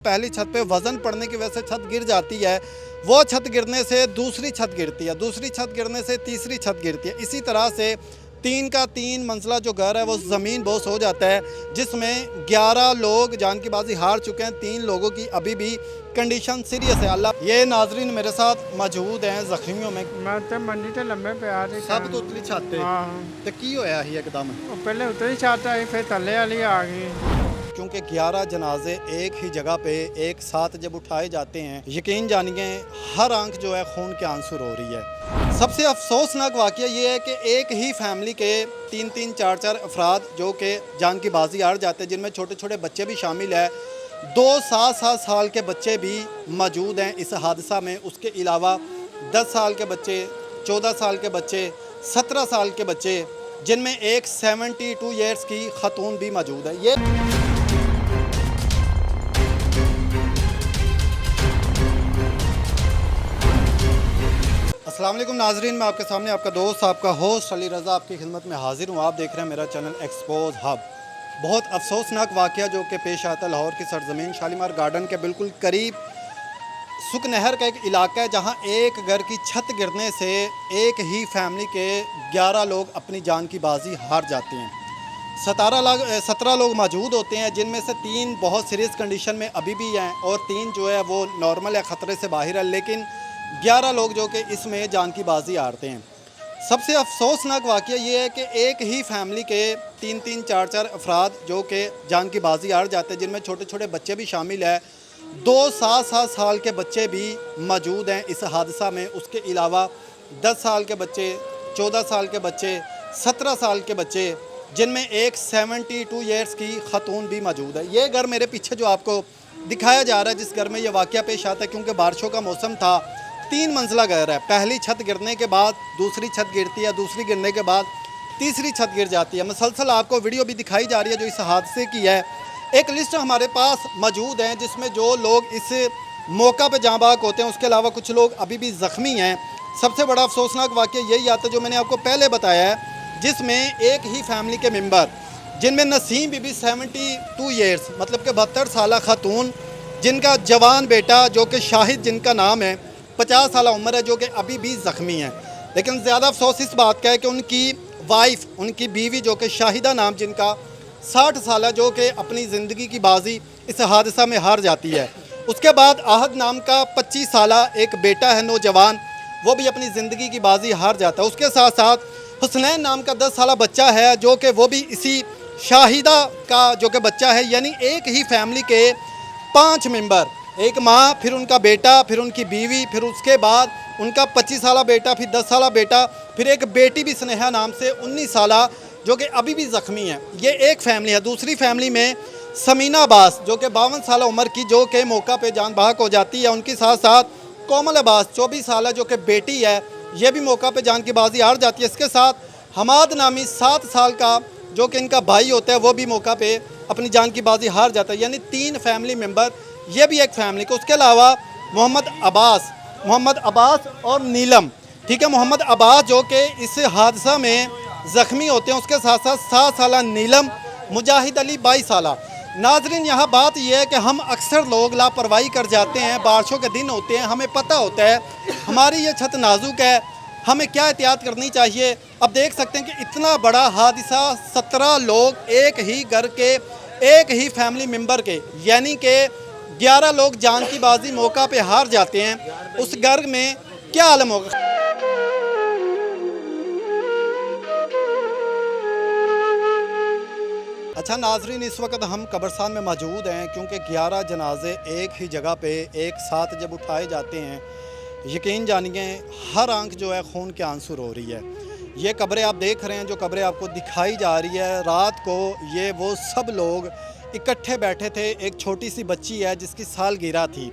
पहली छत पे वज़न पड़ने की वजह से छत गिर जाती है, वो छत गिरने से दूसरी छत गिरती है, दूसरी छत गिरने से तीसरी छत गिरती है। इसी तरह से 3 का 3 मंजिला जो घर है वो ज़मीन बोस हो जाता है, जिसमें 11 लोग जान की बाजी हार चुके हैं। 3 लोगों की अभी भी कंडीशन सीरियस है। अल्लाह ये नाजरीन मेरे साथ मौजूद हैं जख्मियों में। मैं तो मंडी ते लम्बे पे आ रही सब तो उतली छत ते की होया ही एकदम, पहले उतरी छत आई फिर थल्ले वाली आ गई। क्योंकि 11 जनाजे एक ही जगह पे एक साथ जब उठाए जाते हैं, यकीन जानिए हर आंख जो है खून के आंसू रो रही है। सबसे अफसोसनाक वाक़या ये है कि एक ही फैमिली के 3-3, 4-4 अफराद जो कि जान की बाजी हार जाते हैं, जिनमें छोटे छोटे बच्चे भी शामिल है। 2 7-7 साल के बच्चे भी मौजूद हैं इस हादसा में। उसके अलावा 10 साल के बच्चे, 14 साल के बच्चे, 17 साल के बच्चे, जिनमें एक 72 ईयर्स की खातून भी मौजूद है। ये अस्सलाम वालेकुम नाजरीन, मैं आपके सामने आपका दोस्त, आपका होस्ट अली रज़ा आपकी खिदमत में हाजिर हूँ। आप देख रहे हैं मेरा चैनल एक्सपोज हब। बहुत अफसोसनाक वाक़या जो कि पेश आता है लाहौर की सरजमीन शालीमार गार्डन के बिल्कुल करीब सुक नहर का एक इलाका है, जहाँ एक घर की छत गिरने से एक ही फैमिली के 11 लोग अपनी जान की बाजी हार जाते हैं। 17 लोग मौजूद होते हैं, जिनमें से 3 बहुत सीरियस कंडीशन में अभी भी हैं और 3 जो है वो नॉर्मल है, ख़तरे से बाहर है। लेकिन 11 लोग जो कि इसमें जान की बाजी हारते हैं। सबसे अफसोसनाक वाक़या ये है कि एक ही फैमिली के 3-3, 4-4 अफराद जो कि जान की बाजी हार जाते हैं, जिनमें छोटे छोटे बच्चे भी शामिल है। 2 7-7 साल के बच्चे भी मौजूद हैं इस हादसा में। उसके अलावा 10 साल के बच्चे, 14 साल के बच्चे, 17 साल के बच्चे, जिनमें एक 72 ईयर्स की खातून भी मौजूद है। ये घर मेरे पीछे जो आपको दिखाया जा रहा है, जिस घर में ये वाक़या पेश आता है, क्योंकि बारिशों का मौसम था, 3 मंजिला घर है। पहली छत गिरने के बाद दूसरी छत गिरती है, दूसरी गिरने के बाद तीसरी छत गिर जाती है। मुसलसल आपको वीडियो भी दिखाई जा रही है जो इस हादसे की है। एक लिस्ट हमारे पास मौजूद है जिसमें जो लोग इस मौका पे जाँ बाक होते हैं, उसके अलावा कुछ लोग अभी भी ज़ख्मी हैं। सबसे बड़ा अफसोसनाक वाक़या यही आता है जो मैंने आपको पहले बताया है, जिसमें एक ही फैमिली के मेंबर, जिनमें नसीम बीबी 72 ईयर्स मतलब कि 72 साल खातून, जिनका जवान बेटा जो कि शाहिद जिनका नाम है, 50 साल उम्र है, जो कि अभी भी ज़ख्मी हैं। लेकिन ज़्यादा अफसोस इस बात का है कि उनकी वाइफ, उनकी बीवी जो कि शाहिदा नाम जिनका 60 साल है, जो कि अपनी ज़िंदगी की बाजी इस हादसा में हार जाती है। उसके बाद आहद नाम का 25 साल एक बेटा है नौजवान, वो भी अपनी ज़िंदगी की बाजी हार जाता है। उसके साथ साथ हुसनैन नाम का 10 साल बच्चा है, जो कि वो भी इसी शाहिदा का जो कि बच्चा है। यानी एक ही फैमिली के 5 मेंबर, एक माँ, फिर उनका बेटा, फिर उनकी बीवी, फिर उसके बाद उनका 25 साल बेटा, फिर 10 साल बेटा, फिर एक बेटी भी स्नेहा नाम से 19 साल, जो कि अभी भी ज़ख्मी है। ये एक फैमिली है। दूसरी फैमिली में समीना अब्बास जो कि 52 साल उम्र की, जो कि मौका पे जान बहक हो जाती है। उनके साथ साथ कोमल अब्बास 24 साल जो कि बेटी है, ये भी मौका पे जान की बाजी हार जाती है। इसके साथ हमाद नामी 7 साल का जो कि इनका भाई होता है, वो भी मौका पे अपनी जान की बाजी हार जाता है। यानी 3 फैमिली मेम्बर, ये भी एक फैमिली को। उसके अलावा मोहम्मद अब्बास और नीलम, ठीक है, मोहम्मद अब्बास जो कि इस हादसा में ज़ख्मी होते हैं। उसके साथ साथ 7 साल नीलम, मुजाहिद अली 22 साल। नाजरीन, यहाँ बात यह है कि हम अक्सर लोग लापरवाही कर जाते हैं। बारिशों के दिन होते हैं, हमें पता होता है हमारी ये छत नाजुक है, हमें क्या एहतियात करनी चाहिए। अब देख सकते हैं कि इतना बड़ा हादसा, 17 लोग एक ही घर के, एक ही फैमिली मेम्बर के, यानी कि 11 लोग जान की बाजी मौका पे हार जाते हैं। उस घर में क्या आलम होगा। अच्छा नाजरीन, इस वक्त हम कब्रस्तान में मौजूद हैं, क्योंकि 11 जनाजे एक ही जगह पे एक साथ जब उठाए जाते हैं, यकीन जानिए हर आंख जो है खून के आंसू रो रही है। ये कब्रें आप देख रहे हैं, जो कब्रें आपको दिखाई जा रही है, रात को ये वो सब लोग इकट्ठे बैठे थे। एक छोटी सी बच्ची है जिसकी सालगिरह थी,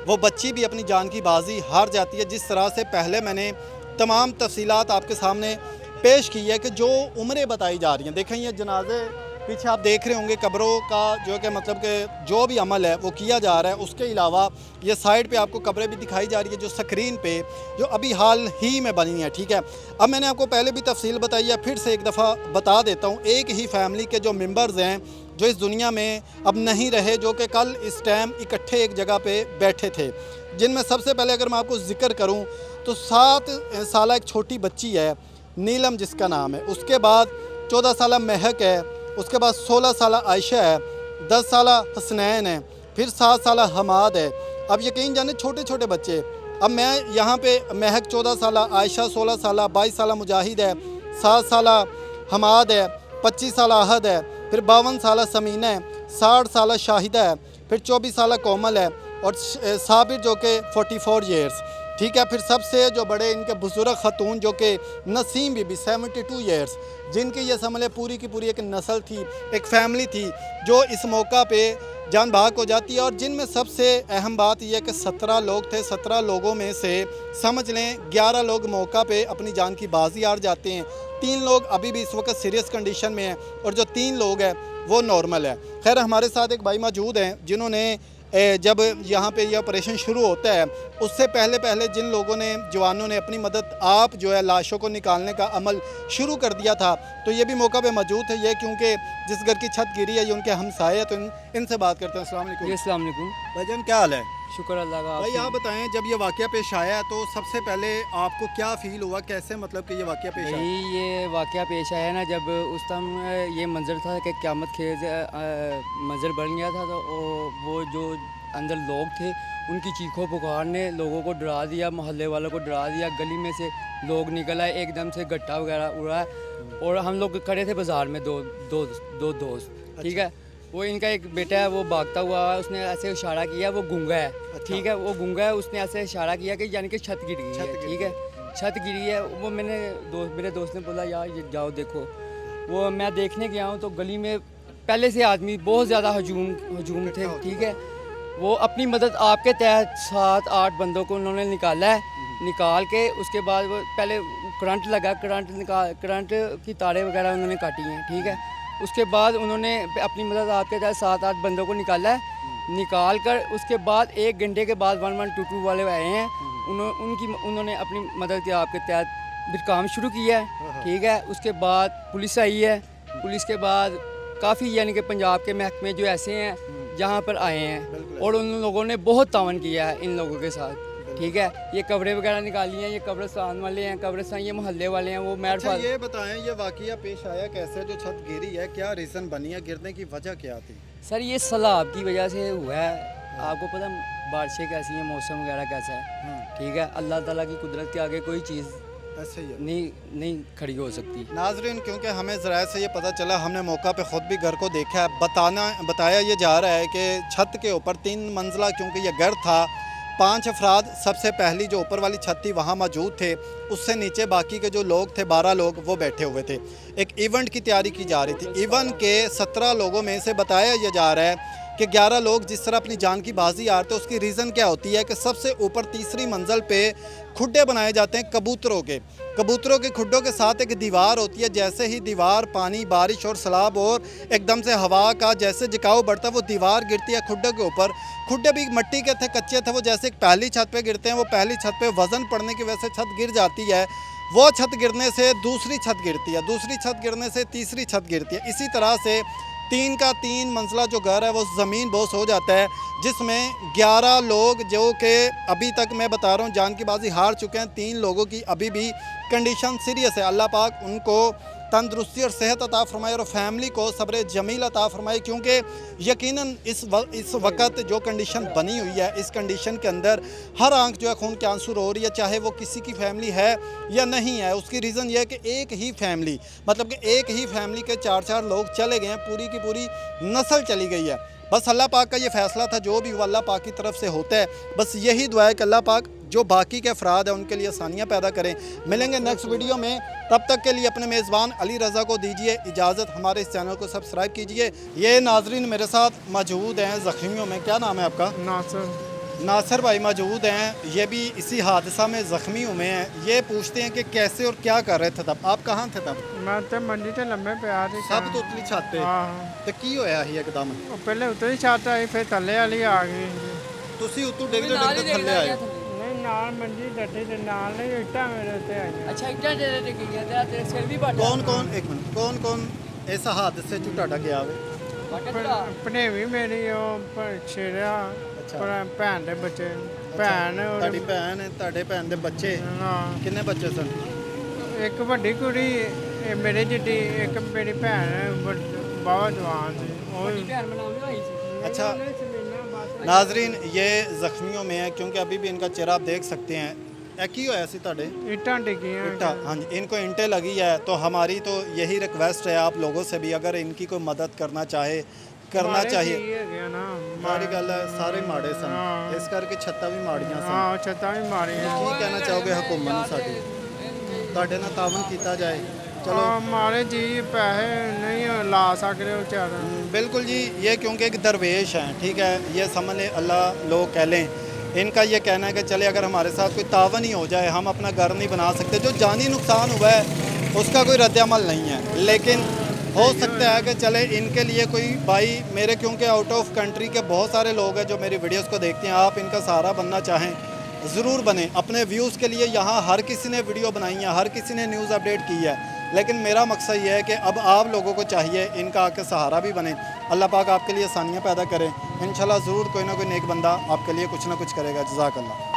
वो बच्ची भी अपनी जान की बाजी हार जाती है। जिस तरह से पहले मैंने तमाम तफसीलात आपके सामने पेश की है कि जो उम्रें बताई जा रही हैं, देखें ये जनाजे पीछे आप देख रहे होंगे, कब्रों का जो कि मतलब कि जो भी अमल है वो किया जा रहा है। उसके अलावा ये साइड पे आपको कब्रें भी दिखाई जा रही है जो स्क्रीन पे, जो अभी हाल ही में बनी है, ठीक है। अब मैंने आपको पहले भी तफसील बताई है, फिर से एक दफ़ा बता देता हूँ। एक ही फैमिली के जो मेंबर्स हैं जो इस दुनिया में अब नहीं रहे, जो कि कल इस टाइम इकट्ठे एक जगह पे बैठे थे, जिनमें सबसे पहले अगर मैं आपको जिक्र करूं तो 7 साल एक छोटी बच्ची है नीलम जिसका नाम है, उसके बाद 14 साल महक है, उसके बाद 16 साल आयशा है, 10 साल हसनैन है, फिर 7 साल हमाद है। अब यकीन जाने छोटे छोटे बच्चे। अब मैं यहाँ पे महक 14 साल, आयशा 16 साल, 22 साल मुजाहिद है, 7 साल हमाद है, 25 साल आहद है, फिर 52 साल समीना है, 60 साल शाहिदा है, फिर 24 साल कोमल है और साबिर जो कि 44 ईयर्स, ठीक है। फिर सबसे जो बड़े इनके बुजुर्ग खतून जो कि नसीम बीबी 72 ईयर्स, जिनकी ये समझ पूरी की पूरी एक नस्ल थी, एक फैमिली थी जो इस मौका पे जान भाग हो जाती है। और जिनमें सबसे अहम बात यह है कि 17 लोग थे, 17 लोगों में से समझ लें 11 लोग मौका पे अपनी जान की बाजी हार जाते हैं, 3 लोग अभी भी इस वक्त सीरियस कंडीशन में हैं और जो 3 लोग हैं वो नॉर्मल है। खैर हमारे साथ एक भाई मौजूद हैं जिन्होंने जब यहाँ पे ये ऑपरेशन शुरू होता है उससे पहले जिन लोगों ने, जवानों ने अपनी मदद आप जो है लाशों को निकालने का अमल शुरू कर दिया था, तो ये भी मौका पे मौजूद थे। ये क्योंकि जिस घर की छत गिरी है ये उनके हमसाए हैं, तो इनसे बात करते हैं। अस्सलाम वालेकुम। अस्सलाम वालेकुम। भाईजान क्या हाल है? शुक्र अल्लाह का। भाई आप बताएं, जब ये वाक़या पेश आया तो सबसे पहले आपको क्या फ़ील हुआ, कैसे मतलब कि ये वाक़या पेश आया? भाई ये वाक़या पेश आया ना, जब उस टाइम ये मंजर था कि क़यामत खेज़ मंजर बन गया था, तो वो जो अंदर लोग थे उनकी चीखों पुकार ने लोगों को डरा दिया, मोहल्ले वालों को डरा दिया। गली में से लोग निकल आए, एकदम से गट्टा वगैरह उड़ा और हम लोग खड़े थे बाज़ार में, दो दोस्त, ठीक है। वो इनका एक बेटा है, वो भागता हुआ, उसने ऐसे इशारा किया, वो गूंगा है, ठीक है, वो गूंगा है, उसने ऐसे इशारा किया कि यानी कि छत गिर गई है, ठीक है, छत गिरी है। वो मेरे दोस्त ने बोला यार ये जाओ देखो। वो मैं देखने गया हूँ तो गली में पहले से आदमी बहुत ज़्यादा हजूम थे, ठीक है। वो अपनी मदद आपके तहत 7-8 बंदों को उन्होंने निकाला है, निकाल के उसके बाद वो पहले करंट लगा, करंट की तारें वगैरह उन्होंने काटी हैं, ठीक है। उसके बाद उन्होंने अपनी मदद आपके तहत 7-8 बंदों को निकाला है, निकाल कर उसके बाद 1 घंटे के बाद 112 वाले आए हैं, उन्होंने अपनी मदद के आपके तहत फिर काम शुरू किया है, ठीक है। उसके बाद पुलिस आई है, पुलिस के बाद काफ़ी यानी कि पंजाब के महकमे जो ऐसे हैं जहाँ पर आए हैं और उन लोगों ने बहुत तावन किया है इन लोगों के साथ, ठीक है। ये कब्रें वगैरह निकाली हैं, ये कब्रिस्तान वाले हैं, कब्रिस्तान ये मोहल्ले वाले हैं, वो अच्छा ये बताएं, ये वाक़या पेश आया कैसे, जो छत गिरी है क्या रीज़न बनी है, गिरने की वजह क्या थी? सर ये सैलाब की वजह से हुआ है। आपको पता बारिशें कैसी हैं, मौसम वगैरह कैसा है, ठीक है। अल्लाह ताला की कुदरत के आगे कोई चीज़ ऐसे ही है, नहीं खड़ी हो सकती। नाजरीन क्योंकि हमें ज़राए से ये पता चला, हमने मौका पे ख़ुद भी घर को देखा है, बताया ये जा रहा है कि छत के ऊपर 3 मंजिला क्योंकि ये घर था, 5 अफराद सबसे पहली जो ऊपर वाली छत थी वहाँ मौजूद थे, उससे नीचे बाकी के जो लोग थे 12 लोग वो बैठे हुए थे। एक इवेंट की तैयारी की जा रही थी। इवेंट के 17 लोगों में से बताया यह जा रहा है कि 11 लोग जिस तरह अपनी जान की बाजी हारते, उसकी रीज़न क्या होती है कि सबसे ऊपर तीसरी मंजिल पे खुड्डे बनाए जाते हैं कबूतरों के खुड्डों के साथ एक दीवार होती है। जैसे ही दीवार, पानी, बारिश और सैलाब और एकदम से हवा का जैसे झुकाव बढ़ता है, वो दीवार गिरती है खुड्डों के ऊपर। खुड्डे भी मिट्टी के थे, कच्चे थे, वो जैसे एक पहली छत पे गिरते हैं, वो पहली छत पे वज़न पड़ने की वजह से छत गिर जाती है। वो छत गिरने से दूसरी छत गिरती है, दूसरी छत गिरने से तीसरी छत गिरती है। इसी तरह से 3 का 3 मंजिला जो घर है वो ज़मीन बोस हो जाता है, जिसमें 11 लोग जो कि अभी तक मैं बता रहा हूँ जान की बाजी हार चुके हैं। 3 लोगों की अभी भी कंडीशन सीरियस है। अल्लाह पाक उनको तंदुरुस्ती और सेहत अता फरमाए और फैमिली को सब्र जमील अता फरमाए, क्योंकि यकीनन इस वक्त जो कंडीशन बनी हुई है, इस कंडीशन के अंदर हर आंख जो है खून के आंसू रो रही है, चाहे वो किसी की फैमिली है या नहीं है। उसकी रीज़न ये है कि एक ही फैमिली, मतलब कि एक ही फैमिली के 4-4 लोग चले गए हैं, पूरी की पूरी नस्ल चली गई है। बस अल्लाह पाक का ये फ़ैसला था, जो भी अल्लाह पाक की तरफ से होता है, बस यही दुआ है कि अल्लाह पाक जो बाकी के अफराद हैं उनके लिए आसानियाँ पैदा करें। मिलेंगे नेक्स्ट वीडियो में, तब तक के लिए अपने मेज़बान अली रज़ा को दीजिए इजाज़त। हमारे इस चैनल को सब्सक्राइब कीजिए। ये नाजरीन मेरे साथ मौजूद हैं ज़ख्मियों में, क्या नाम है आपका? नासिर भाई मौजूद हैं, ये भी इसी हादसा में ज़ख्मी हुए हैं। ये पूछते हैं कि कैसे और क्या कर रहे थे तब, आप कहाँ थे तब? मैं तो मंडी ते लम्बे पे आ रही सब तो उतली छत पे तो की होया ही एकदम? पहले उतरी छत आई, फिर थल्ले वाली आ गई। ਤੁਸੀਂ ਉਤੋਂ ਡਿੱਗਦੇ ਡਿੱਗਦੇ ਥੱਲੇ ਆਏ? नहीं नाल मंडी डटे ते नाल नहीं, इट्टा मेरे ते आई। अच्छा इट्टा तेरे ते गई है, तेरा सिर भी बट कौन कौन, एक मिनट, कौन कौन इस हादसे ਚ ਤੁਹਾਡਾ ਗਿਆ ਵੇ? ਭਣੇਵੀਂ ਮੇਰੀ ਉਹ ਛੇੜਿਆ ਅੱਛਾ। ਪਰ ਭੈਣ ਦੇ ਬੱਚੇ ਭੈਣ ਔਰ- ਤੁਹਾਡੀ ਭੈਣ ਤੁਹਾਡੇ ਭੈਣ ਦੇ ਬੱਚੇ ਹਾਂ ਕਿੰਨੇ ਬੱਚੇ ਸਨ? ਇੱਕ ਵੱਡੀ ਕੁੜੀ ਇਹ ਮੇਰੇ ਜਿੱਡੀ, ਇੱਕ ਮੇਰੀ ਭੈਣ ਬਹੁਤ ਜਵਾਨ ਸੀ ਉਹ अच्छा नाजरीन ये ज़ख्मियों में है क्योंकि अभी भी इनका चेहरा आप देख सकते हैं। की होया सी ਤੁਹਾਡੇ ਇੱਟਾਂ ਡਿੱਗੀਆਂ इट्टा, हाँ जी, इनको इंटे लगी है। तो हमारी तो यही रिक्वेस्ट है आप लोगों से भी, अगर इनकी कोई मदद करना चाहे करना ਮਾੜੇ चाहिए। ਜੀ ਹੈਗੇ ਆ ਨਾ सारी गल है सारे माड़े सन हाँ। इस करके छत्ता भी माड़ियां सन। ਹਾਂ ਛੱਤਾਂ ਵੀ ਮਾਰੀਆਂ की कहना चाहोगे हुकूमत ਨੂੰ ਸਾਡੀ ਤੁਹਾਡੇ ਨਾਲ ਤਾਵਨ ਕੀਤਾ ਜਾਏ? चलो ਹਾਂ ਮਾਰੇ ਜੀ ਪੈਸੇ ਨਹੀਂ ਲਾ ਸਕਦੇ ਉਹ ਵਿਚਾਰਾ बिल्कुल जी, ये क्योंकि एक दरवेश हैं, ठीक है, ये समझ लें अल्लाह लोग कह लें, इनका ये कहना है कि चले अगर हमारे साथ कोई तावन ही हो जाए हम अपना घर नहीं बना सकते। जो जानी नुकसान हुआ है उसका कोई रद्द-ए-अमल नहीं है, लेकिन हो सकता है कि चले इनके लिए कोई भाई मेरे, क्योंकि आउट ऑफ कंट्री के बहुत सारे लोग हैं जो मेरी वीडियोस को देखते हैं, आप इनका सहारा बनना चाहें ज़रूर बने। अपने व्यूज़ के लिए यहाँ हर किसी ने वीडियो बनाई है, हर किसी ने न्यूज़ अपडेट की है, लेकिन मेरा मकसद ये है कि अब आप लोगों को चाहिए इनका आके सहारा भी बने। अल्लाह पाक आपके लिए आसानियाँ पैदा करे, इंशाल्लाह ज़रूर कोई ना कोई नेक बंदा आपके लिए कुछ ना कुछ करेगा। जज़ाकल्लाह।